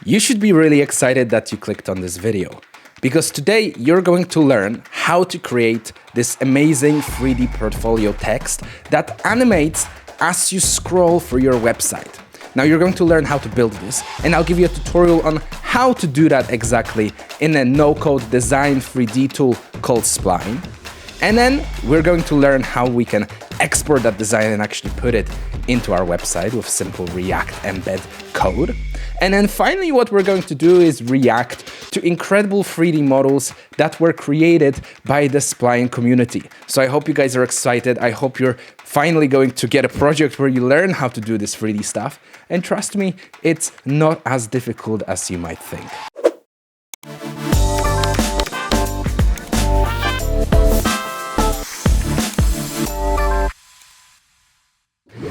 You should be really excited that you clicked on this video, because today you're going to learn how to create this amazing 3D portfolio text that animates as you scroll through your website. Now you're going to learn how to build this, and I'll give you a tutorial on how to do that exactly in a no-code design 3D tool called Spline. And then we're going to learn how we can export that design and actually put it into our website with simple React embed code. And then finally, what we're going to do is react to incredible 3D models that were created by the Spline community. So I hope you guys are excited. I hope you're finally going to get a project where you learn how to do this 3D stuff. And trust me, it's not as difficult as you might think.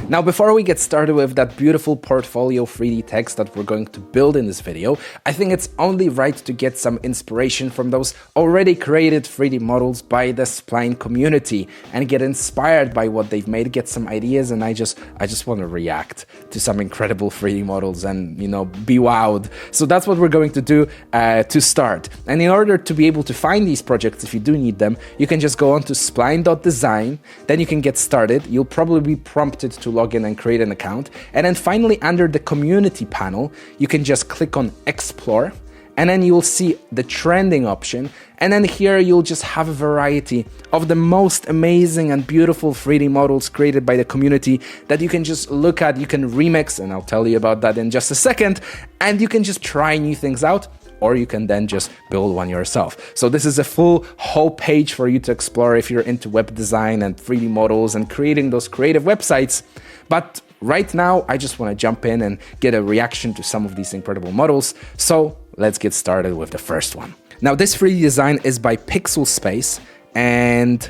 Now, before we get started with that beautiful portfolio 3D text that we're going to build in this video, I think it's only right to get some inspiration from those already created 3D models by the Spline community and get inspired by what they've made, get some ideas, and I just want to react to some incredible 3D models and, be wowed. So that's what we're going to do to start. And in order to be able to find these projects, if you do need them, you can just go on to spline.design, then you can get started. You'll probably be prompted to log in and create an account. And then finally, under the community panel, you can just click on explore, and then you'll see the trending option. And then here you'll just have a variety of the most amazing and beautiful 3D models created by the community that you can just look at. You can remix, and I'll tell you about that in just a second. And you can just try new things out, or you can then just build one yourself. So this is a full whole page for you to explore if you're into web design and 3D models and creating those creative websites. But right now, I just want to jump in and get a reaction to some of these incredible models. So let's get started with the first one. Now, this 3D design is by Pixel Space. And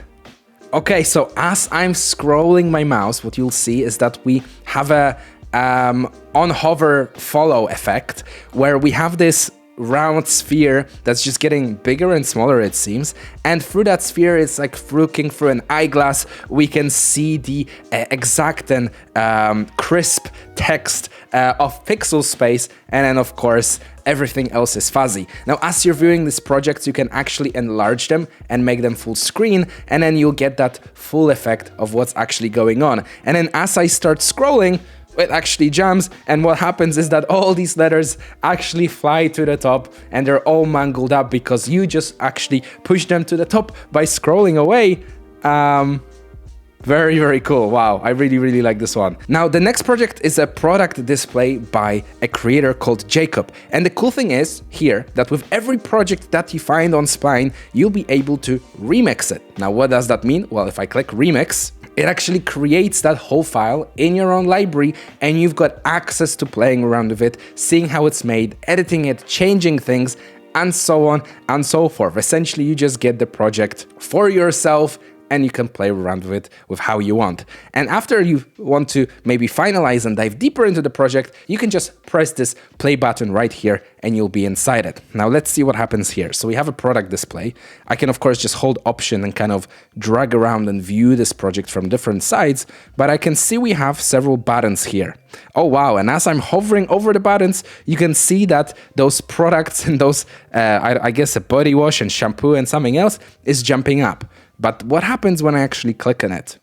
okay, so as I'm scrolling my mouse, what you'll see is that we have a on hover follow effect where we have this round sphere that's just getting bigger and smaller, it seems, and through that sphere, it's like looking through an eyeglass. We can see the exact and crisp text of Pixel Space, and then of course everything else is fuzzy. Now, as you're viewing these projects, you can actually enlarge them and make them full screen, and then you'll get that full effect of what's actually going on. And then as I start scrolling, it actually jumps, and what happens is that all these letters actually fly to the top, and they're all mangled up because you just actually push them to the top by scrolling away. Very, very cool. Wow, I really like this one. Now, the next project is a product display by a creator called Jacob. And the cool thing is here that with every project that you find on Spline, you'll be able to remix it. Now, what does that mean? Well, if I click remix, it actually creates that whole file in your own library, and you've got access to playing around with it, seeing how it's made, editing it, changing things, and so on and so forth. Essentially, you just get the project for yourself, and you can play around with it with how you want. And after you want to maybe finalize and dive deeper into the project, you can just press this play button right here and you'll be inside it. Now let's see what happens here. So we have a product display. I can of course just hold Option and kind of drag around and view this project from different sides, but I can see we have several buttons here. Oh wow, and as I'm hovering over the buttons, you can see that those products and those, I guess a body wash and shampoo and something else is jumping up. But what happens when I actually click on it?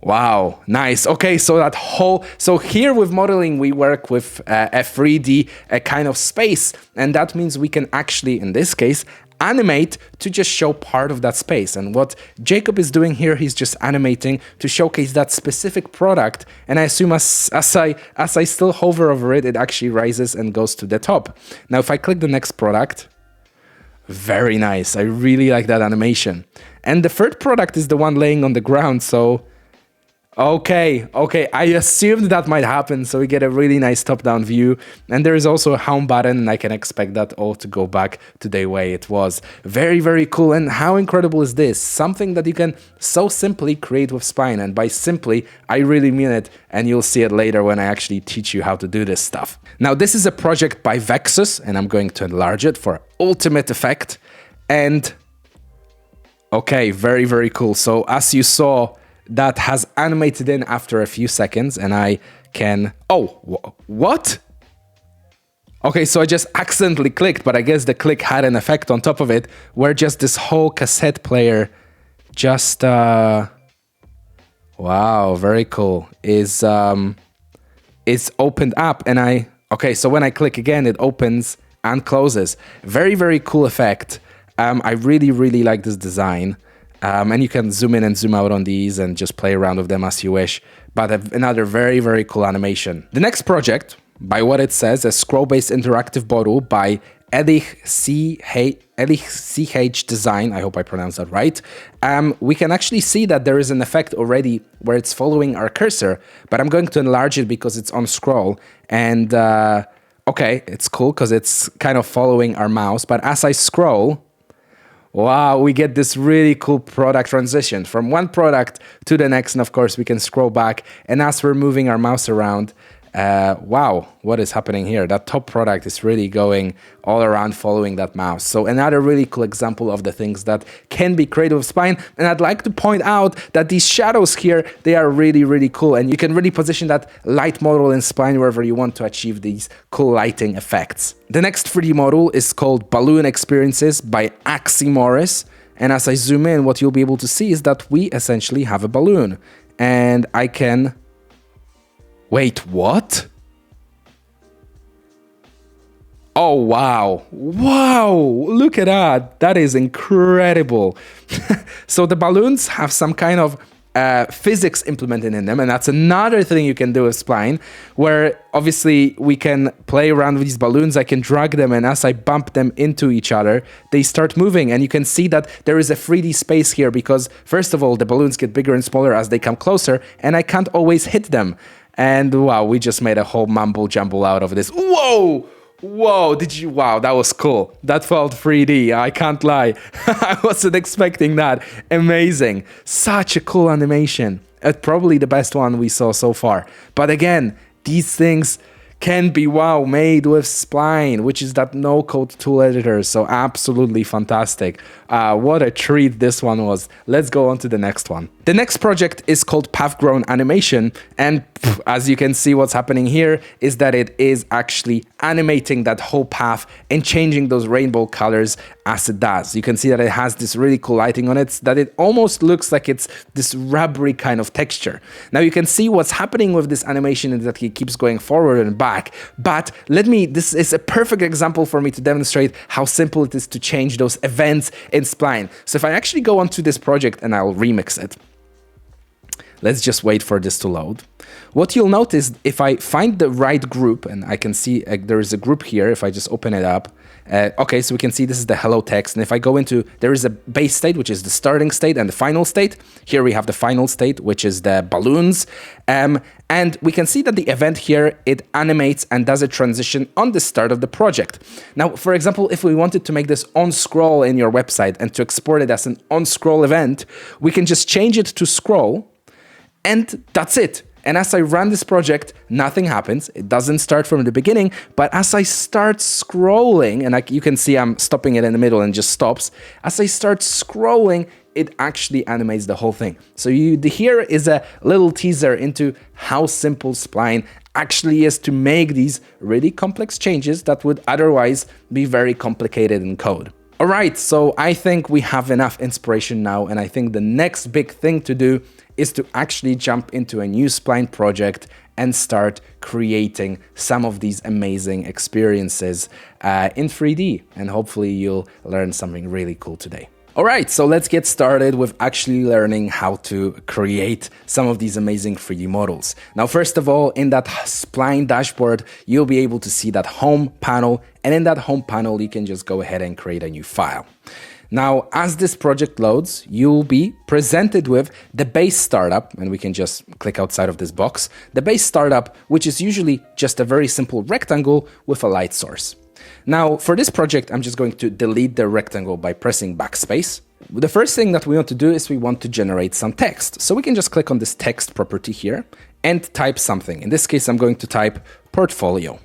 Wow, nice. Okay, so here with modeling, we work with a 3D kind of space, and that means we can actually, in this case, animate to just show part of that space. And what Jacob is doing here, he's just animating to showcase that specific product. And I assume as I still hover over it, it actually rises and goes to the top. Now, if I click the next product, very nice. I really like that animation. And the third product is the one laying on the ground. So, okay. I assumed that might happen. So we get a really nice top-down view. And there is also a home button, and I can expect that all to go back to the way it was. Very, very cool. And how incredible is this? Something that you can so simply create with Spline. And by simply, I really mean it. And you'll see it later when I actually teach you how to do this stuff. Now, this is a project by Vexus, and I'm going to enlarge it for ultimate effect. And okay, very, very cool. So as you saw, that has animated in after a few seconds, and I can... Oh, what? Okay, so I just accidentally clicked, but I guess the click had an effect on top of it, where just this whole cassette player just, wow, very cool, is opened up, and okay, so when I click again, it opens and closes. Very, very cool effect. I really, really like this design. And you can zoom in and zoom out on these and just play around with them as you wish. But another very, very cool animation. The next project, by what it says, a scroll-based interactive model by Elich CH Design, I hope I pronounced that right. We can actually see that there is an effect already where it's following our cursor, but I'm going to enlarge it because it's on scroll. And okay, it's cool because it's kind of following our mouse, but as I scroll, wow, we get this really cool product transition from one product to the next. And of course, we can scroll back. And as we're moving our mouse around, wow, what is happening here? That top product is really going all around following that mouse. So another really cool example of the things that can be created with Spline. And I'd like to point out that these shadows here, they are really, really cool. And you can really position that light model in Spline wherever you want to achieve these cool lighting effects. The next 3D model is called Balloon Experiences by Axie Morris. And as I zoom in, what you'll be able to see is that we essentially have a balloon. And I can... Wait, what? Oh, wow. Wow, look at that. That is incredible. So the balloons have some kind of physics implemented in them, and that's another thing you can do with Spline, where obviously we can play around with these balloons. I can drag them, and as I bump them into each other, they start moving, and you can see that there is a 3D space here because, first of all, the balloons get bigger and smaller as they come closer, and I can't always hit them. And wow, we just made a whole mumble jumble out of this. Whoa! Whoa, wow, that was cool. That felt 3D, I can't lie. I wasn't expecting that. Amazing. Such a cool animation. Probably the best one we saw so far. But again, these things can be, wow, made with Spline, which is that no-code tool editor. So absolutely fantastic. What a treat this one was. Let's go on to the next one. The next project is called Path-Grown Animation. And as you can see, what's happening here is that it is actually animating that whole path and changing those rainbow colors as it does. You can see that it has this really cool lighting on it, that it almost looks like it's this rubbery kind of texture. Now you can see what's happening with this animation is that it keeps going forward and back. But this is a perfect example for me to demonstrate how simple it is to change those events in Spline. So if I actually go onto this project and I'll remix it, let's just wait for this to load. What you'll notice, if I find the right group, and I can see there is a group here, if I just open it up, okay, so we can see this is the hello text. And if I go into, there is a base state, which is the starting state, and the final state. Here we have the final state, which is the balloons. And we can see that the event here, it animates and does a transition on the start of the project. Now, for example, if we wanted to make this on scroll in your website and to export it as an on scroll event, we can just change it to scroll. And that's it. And as I run this project, nothing happens. It doesn't start from the beginning, but as I start scrolling, and you can see I'm stopping it in the middle and just stops. As I start scrolling, it actually animates the whole thing. So here is a little teaser into how simple Spline actually is to make these really complex changes that would otherwise be very complicated in code. All right, so I think we have enough inspiration now, and I think the next big thing to do is to actually jump into a new Spline project and start creating some of these amazing experiences in 3D. And hopefully you'll learn something really cool today. All right, so let's get started with actually learning how to create some of these amazing 3D models. Now, first of all, in that Spline dashboard, you'll be able to see that home panel. And in that home panel, you can just go ahead and create a new file. Now, as this project loads, you'll be presented with the base startup, and we can just click outside of this box. The base startup, which is usually just a very simple rectangle with a light source. Now, for this project, I'm just going to delete the rectangle by pressing backspace. The first thing that we want to do is we want to generate some text. So we can just click on this text property here and type something. In this case, I'm going to type portfolio.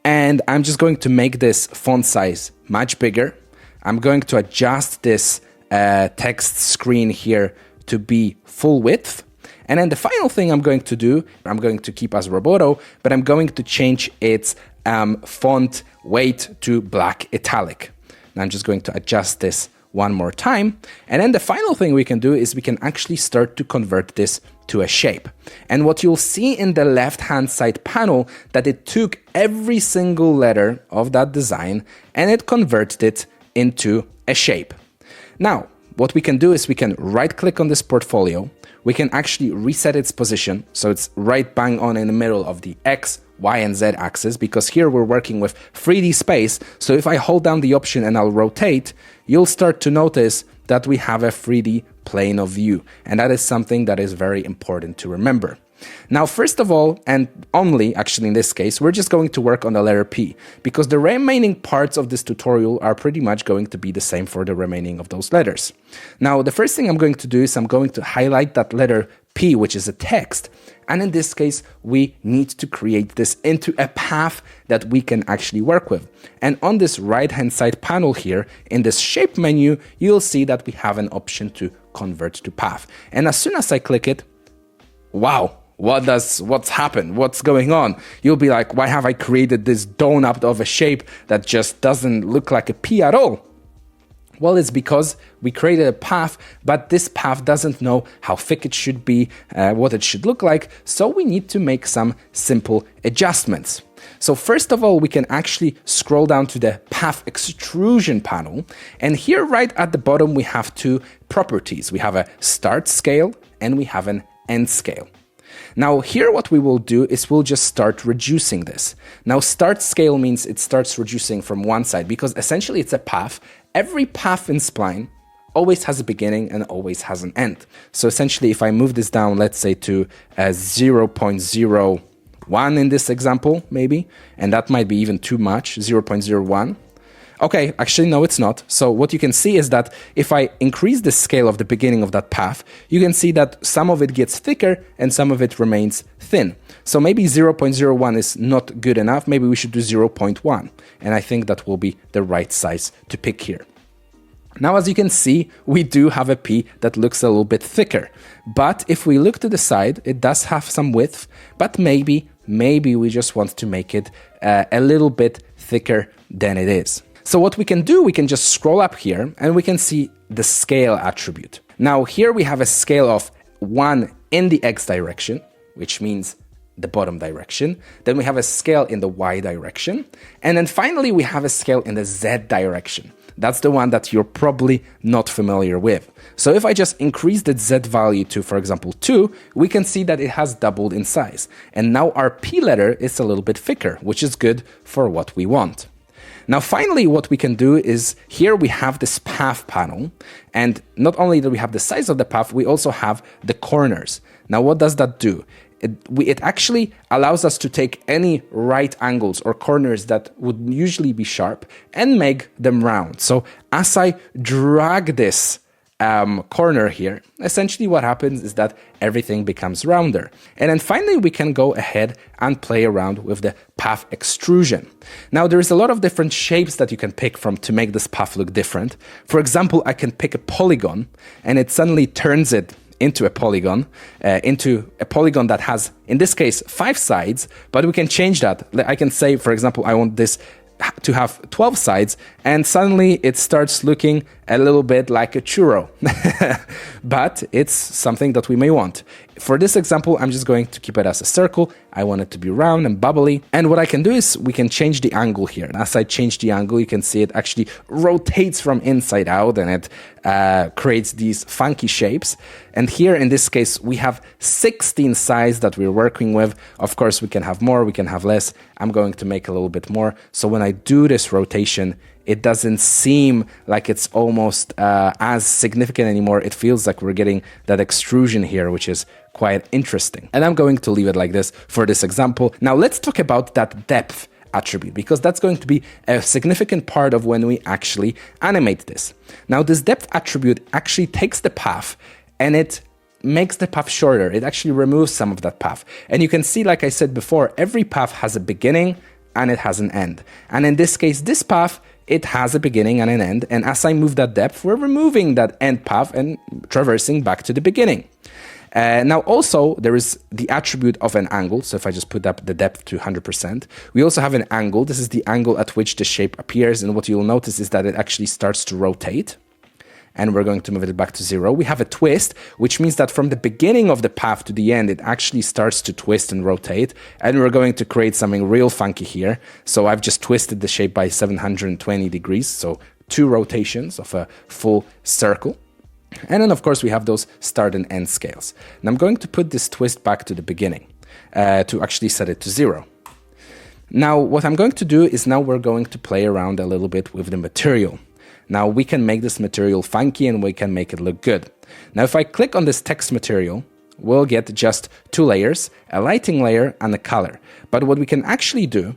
And I'm just going to make this font size much bigger. I'm going to adjust this text screen here to be full width. And then the final thing I'm going to do, I'm going to keep as Roboto, but I'm going to change its font weight to black italic. Now I'm just going to adjust this one more time. And then the final thing we can do is we can actually start to convert this to a shape. And what you'll see in the left-hand side panel, that it took every single letter of that design and it converted it into a shape. Now, what we can do is we can right-click on this portfolio. We can actually reset its position, so it's right bang on in the middle of the X, Y, and Z axis, because here we're working with 3D space. So if I hold down the option and I'll rotate, you'll start to notice that we have a 3D plane of view. And that is something that is very important to remember. Now, first of all, and only actually in this case, we're just going to work on the letter P, because the remaining parts of this tutorial are pretty much going to be the same for the remaining of those letters. Now, the first thing I'm going to do is I'm going to highlight that letter P, which is a text. And in this case, we need to create this into a path that we can actually work with. And on this right-hand side panel here, in this shape menu, you'll see that we have an option to convert to path. And as soon as I click it, wow, what's happened? What's going on? You'll be like, why have I created this donut of a shape that just doesn't look like a P at all? Well, it's because we created a path, but this path doesn't know how thick it should be, what it should look like, so we need to make some simple adjustments. So first of all, we can actually scroll down to the path extrusion panel, and here right at the bottom we have two properties. We have a start scale and we have an end scale. Now here what we will do is we'll just start reducing this. Now start scale means it starts reducing from one side, because essentially it's a path. Every path in Spline always has a beginning and always has an end. So essentially if I move this down, let's say to 0.01 in this example maybe, and that might be even too much, 0.01. Okay, actually, no, it's not. So what you can see is that if I increase the scale of the beginning of that path, you can see that some of it gets thicker and some of it remains thin. So maybe 0.01 is not good enough. Maybe we should do 0.1. And I think that will be the right size to pick here. Now, as you can see, we do have a P that looks a little bit thicker. But if we look to the side, it does have some width, but maybe we just want to make it a little bit thicker than it is. So what we can do, we can just scroll up here and we can see the scale attribute. Now here we have a scale of 1 in the X direction, which means the bottom direction. Then we have a scale in the Y direction. And then finally we have a scale in the Z direction. That's the one that you're probably not familiar with. So if I just increase the Z value to, for example, 2, we can see that it has doubled in size. And now our P letter is a little bit thicker, which is good for what we want. Now, finally, what we can do is here we have this path panel. And not only do we have the size of the path, we also have the corners. Now, what does that do? It actually allows us to take any right angles or corners that would usually be sharp and make them round. So as I drag this corner here, essentially what happens is that everything becomes rounder. And then finally we can go ahead and play around with the path extrusion. Now there's a lot of different shapes that you can pick from to make this path look different. For example, I can pick a polygon and it suddenly turns it into a polygon that has, in this case, 5 sides, but we can change that. I can say, for example, I want this to have 12 sides, and suddenly it starts looking a little bit like a churro. But it's something that we may want. For this example, I'm just going to keep it as a circle. I want it to be round and bubbly. And what I can do is we can change the angle here. And as I change the angle, you can see it actually rotates from inside out and it creates these funky shapes. And here in this case, we have 16 sides that we're working with. Of course, we can have more, we can have less. I'm going to make a little bit more. So when I do this rotation, it doesn't seem like it's almost as significant anymore. It feels like we're getting that extrusion here, which is quite interesting. And I'm going to leave it like this for this example. Now let's talk about that depth attribute, because that's going to be a significant part of when we actually animate this. Now this depth attribute actually takes the path and it makes the path shorter. It actually removes some of that path. And you can see, like I said before, every path has a beginning and it has an end. And in this case, this path, it has a beginning and an end. And as I move that depth, we're removing that end path and traversing back to the beginning. Now also there is the attribute of an angle. So if I just put up the depth to 100%, we also have an angle. This is the angle at which the shape appears. And what you'll notice is that it actually starts to rotate. And we're going to move it back to 0. We have a twist, which means that from the beginning of the path to the end, it actually starts to twist and rotate. And we're going to create something real funky here. So I've just twisted the shape by 720 degrees. So 2 rotations of a full circle. And then, of course, we have those start and end scales. And I'm going to put this twist back to the beginning to actually set it to 0. Now, what I'm going to do is now we're going to play around a little bit with the material. Now, we can make this material funky and we can make it look good. Now, if I click on this text material, we'll get just 2 layers, a lighting layer and a color. But what we can actually do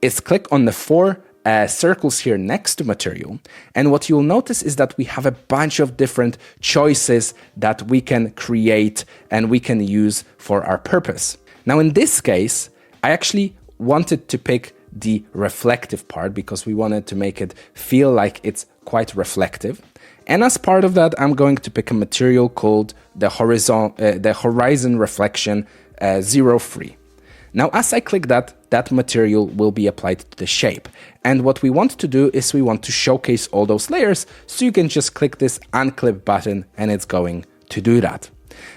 is click on the 4 circles here next to material. And what you'll notice is that we have a bunch of different choices that we can create and we can use for our purpose. Now, in this case, I actually wanted to pick the reflective part because we wanted to make it feel like it's quite reflective. And as part of that, I'm going to pick a material called the Horizon Reflection 03. Now, as I click that, that material will be applied to the shape. And what we want to do is we want to showcase all those layers, so you can just click this unclip button and it's going to do that.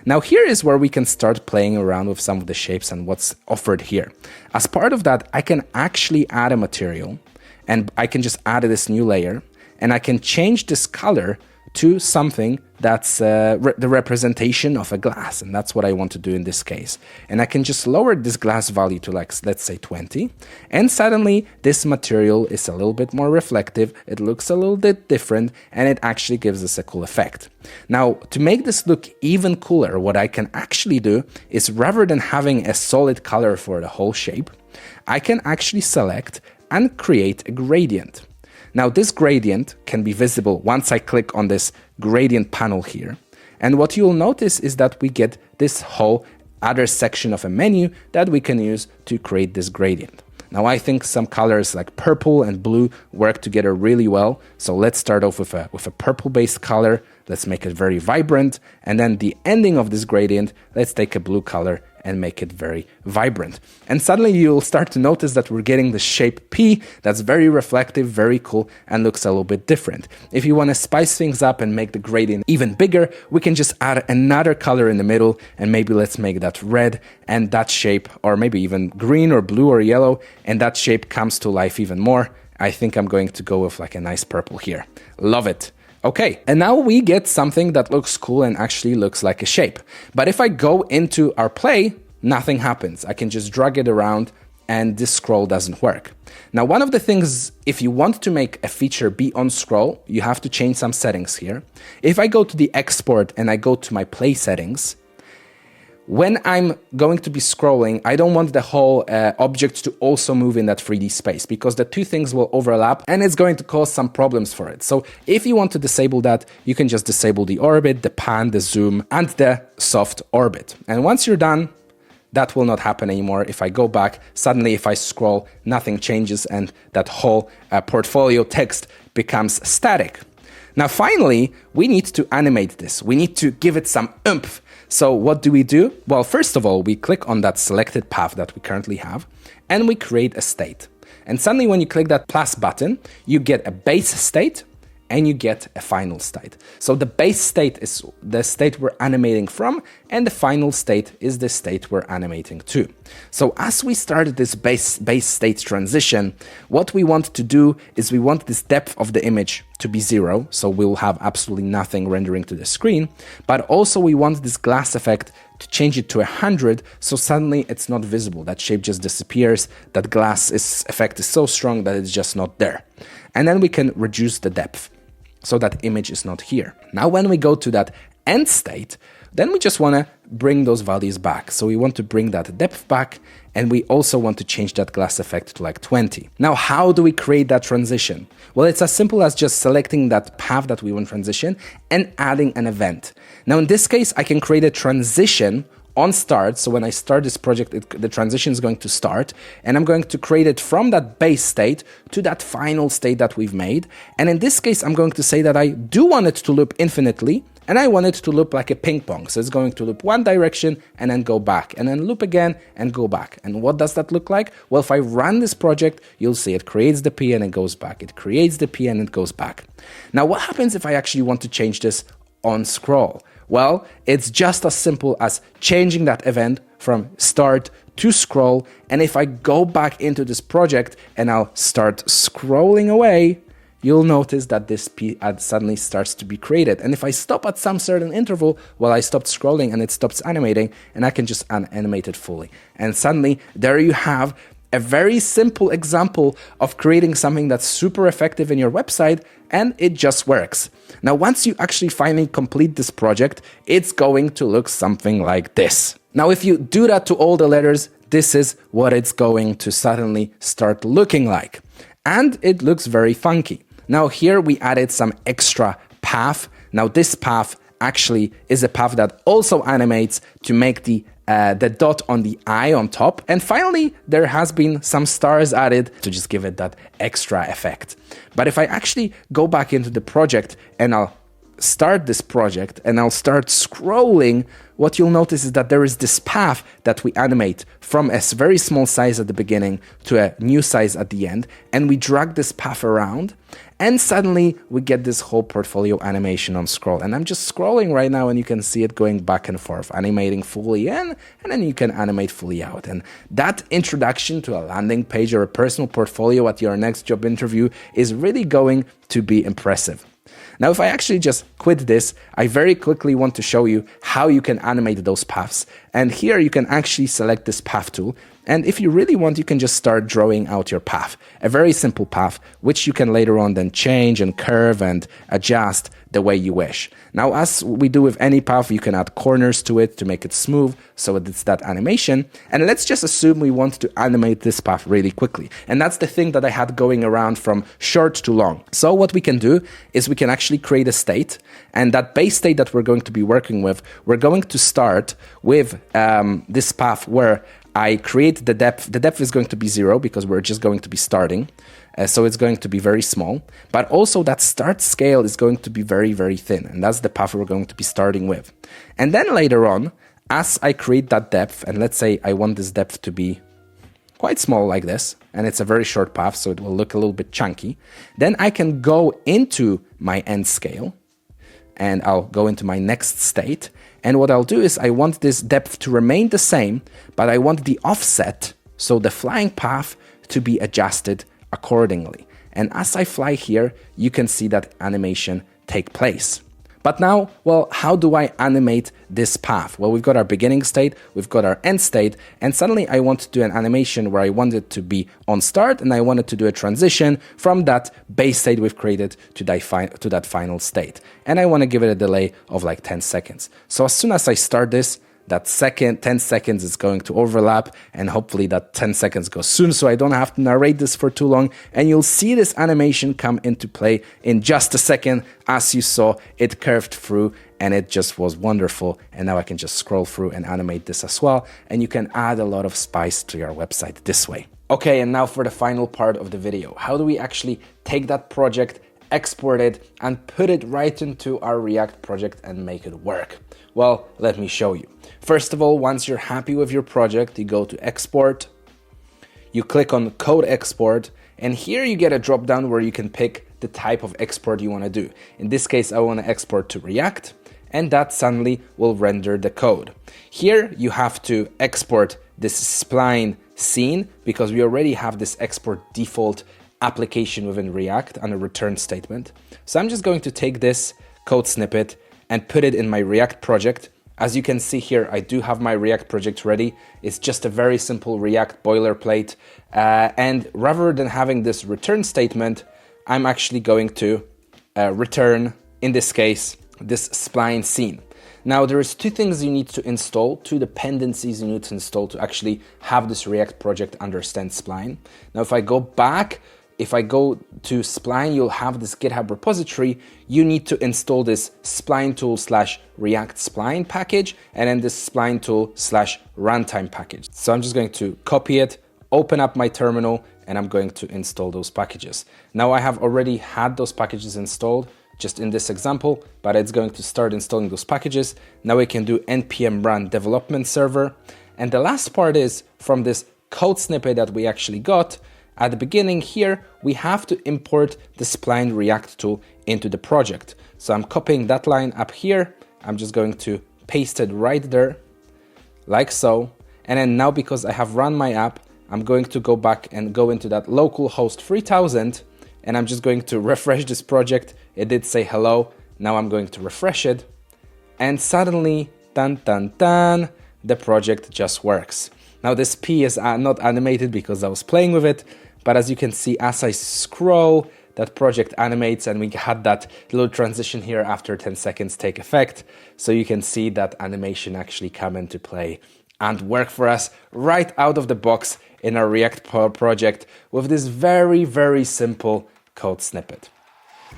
Now, here is where we can start playing around with some of the shapes and what's offered here. As part of that, I can actually add a material and I can just add this new layer and I can change this color to something that's the representation of a glass, and that's what I want to do in this case. And I can just lower this glass value to, like, let's say 20, and suddenly this material is a little bit more reflective, it looks a little bit different, and it actually gives us a cool effect. Now, to make this look even cooler, what I can actually do is, rather than having a solid color for the whole shape, I can actually select and create a gradient. Now, this gradient can be visible once I click on this gradient panel here. And what you'll notice is that we get this whole other section of a menu that we can use to create this gradient. Now, I think some colors like purple and blue work together really well. So let's start off with a purple-based color. Let's make it very vibrant. And then the ending of this gradient, let's take a blue color and make it very vibrant. And suddenly you'll start to notice that we're getting the shape P that's very reflective, very cool, and looks a little bit different. If you want to spice things up and make the gradient even bigger, we can just add another color in the middle, and maybe let's make that red, and that shape, or maybe even green or blue or yellow, and that shape comes to life even more. I think I'm going to go with like a nice purple here. Love it. Okay, and now we get something that looks cool and actually looks like a shape. But if I go into our play, nothing happens. I can just drag it around and this scroll doesn't work. Now, one of the things, if you want to make a feature be on scroll, you have to change some settings here. If I go to the export and I go to my play settings, when I'm going to be scrolling, I don't want the whole object to also move in that 3D space, because the two things will overlap and it's going to cause some problems for it. So if you want to disable that, you can just disable the orbit, the pan, the zoom, and the soft orbit. And once you're done, that will not happen anymore. If I go back, suddenly if I scroll, nothing changes and that whole portfolio text becomes static. Now, finally, we need to animate this. We need to give it some oomph. So what do? Well, first of all, we click on that selected path that we currently have, and we create a state. And suddenly when you click that plus button, you get a base state and you get a final state. So the base state is the state we're animating from, and the final state is the state we're animating to. So as we started this base state transition, what we want to do is we want this depth of the image to be 0, so we'll have absolutely nothing rendering to the screen, but also we want this glass effect to change it to 100, so suddenly it's not visible. That shape just disappears, that glass effect is so strong that it's just not there. And then we can reduce the depth, so that image is not here. Now, when we go to that end state, then we just want to bring those values back. So we want to bring that depth back, and we also want to change that glass effect to like 20. Now, how do we create that transition? Well, it's as simple as just selecting that path that we want transition and adding an event. Now, in this case, I can create a transition on start. So when I start this project, the transition is going to start, and I'm going to create it from that base state to that final state that we've made. And in this case, I'm going to say that I do want it to loop infinitely, and I want it to loop like a ping pong. So it's going to loop one direction and then go back, and then loop again and go back. And what does that look like? Well, if I run this project, you'll see it creates the P and it goes back. It creates the P and it goes back. Now, what happens if I actually want to change this on scroll? Well, it's just as simple as changing that event from start to scroll. And if I go back into this project and I'll start scrolling away, you'll notice that this P suddenly starts to be created. And if I stop at some certain interval, well, I stopped scrolling and it stops animating, and I can just animate it fully. And suddenly, there you have a very simple example of creating something that's super effective in your website, and it just works. Now, once you actually finally complete this project, it's going to look something like this. Now, if you do that to all the letters, this is what it's going to suddenly start looking like. And it looks very funky. Now here we added some extra path. Now this path actually is a path that also animates to make the dot on the eye on top. And finally, there has been some stars added to just give it that extra effect. But if I actually go back into the project and I'll start this project and I'll start scrolling, what you'll notice is that there is this path that we animate from a very small size at the beginning to a new size at the end, and we drag this path around, and suddenly we get this whole portfolio animation on scroll. And I'm just scrolling right now, and you can see it going back and forth, animating fully in, and then you can animate fully out. And that introduction to a landing page or a personal portfolio at your next job interview is really going to be impressive. Now, if I actually just quit this, I very quickly want to show you how you can animate those paths. And here you can actually select this path tool. And if you really want, you can just start drawing out your path, a very simple path, which you can later on then change and curve and adjust the way you wish. Now, as we do with any path, you can add corners to it to make it smooth, so it's that animation. And let's just assume we want to animate this path really quickly. And that's the thing that I had going around from short to long. So what we can do is we can actually create a state, and that base state that we're going to be working with, we're going to start with this path where I create the depth. The depth is going to be 0 because we're just going to be starting. So it's going to be very small. But also that start scale is going to be very, very thin. And that's the path we're going to be starting with. And then later on, as I create that depth, and let's say I want this depth to be quite small like this, and it's a very short path, so it will look a little bit chunky, then I can go into my end scale, and I'll go into my next state. And what I'll do is I want this depth to remain the same, but I want the offset, so the flying path, to be adjusted accordingly. And as I fly here, you can see that animation take place. But now, well, how do I animate this path? Well, we've got our beginning state, we've got our end state, and suddenly I want to do an animation where I want it to be on start, and I wanted to do a transition from that base state we've created to that final state. And I want to give it a delay of like 10 seconds. So as soon as I start this, that 10 seconds is going to overlap, and hopefully that 10 seconds goes soon so I don't have to narrate this for too long, and you'll see this animation come into play in just a second. As you saw, it curved through and it just was wonderful. And now I can just scroll through and animate this as well, and you can add a lot of spice to your website this way. Okay, and now for the final part of the video. How do we actually take that project, export it, and put it right into our React project and make it work? Well, let me show you. First of all, once you're happy with your project, you go to export, you click on code export, and here you get a drop down where you can pick the type of export you want to do. In this case, I want to export to React, and that suddenly will render the code. Here you have to export this spline scene because we already have this export default application within React and a return statement. So I'm just going to take this code snippet and put it in my React project. As you can see here, I do have my React project ready. It's just a very simple React boilerplate. And rather than having this return statement, I'm actually going to return, in this case, this spline scene. Now, there is two things you need to install, two dependencies you need to install to actually have this React project understand Spline. Now, if I go back if I go to Spline, you'll have this GitHub repository. You need to install this Spline tool / React Spline package, and then this Spline tool / runtime package. So I'm just going to copy it, open up my terminal, and I'm going to install those packages. Now I have already had those packages installed just in this example, but it's going to start installing those packages. Now we can do npm run development server. And the last part is from this code snippet that we actually got. At the beginning here, we have to import the Spline React tool into the project. So I'm copying that line up here. I'm just going to paste it right there, like so. And then now, because I have run my app, I'm going to go back and go into that localhost 3000, and I'm just going to refresh this project. It did say hello. Now I'm going to refresh it, and suddenly, dun dun dun, the project just works. Now this P is not animated because I was playing with it, but as you can see, as I scroll, that project animates, and we had that little transition here after 10 seconds take effect. So you can see that animation actually come into play and work for us right out of the box in our React project with this very, very simple code snippet.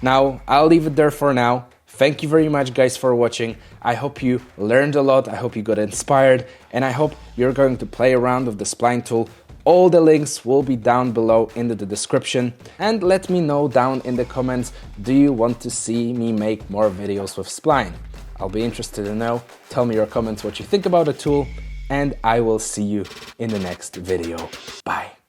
Now, I'll leave it there for now. Thank you very much, guys, for watching. I hope you learned a lot. I hope you got inspired, and I hope you're going to play around with the Spline tool. All the links will be down below in the description. And let me know down in the comments, do you want to see me make more videos with Spline? I'll be interested to know. Tell me your comments what you think about the tool, and I will see you in the next video.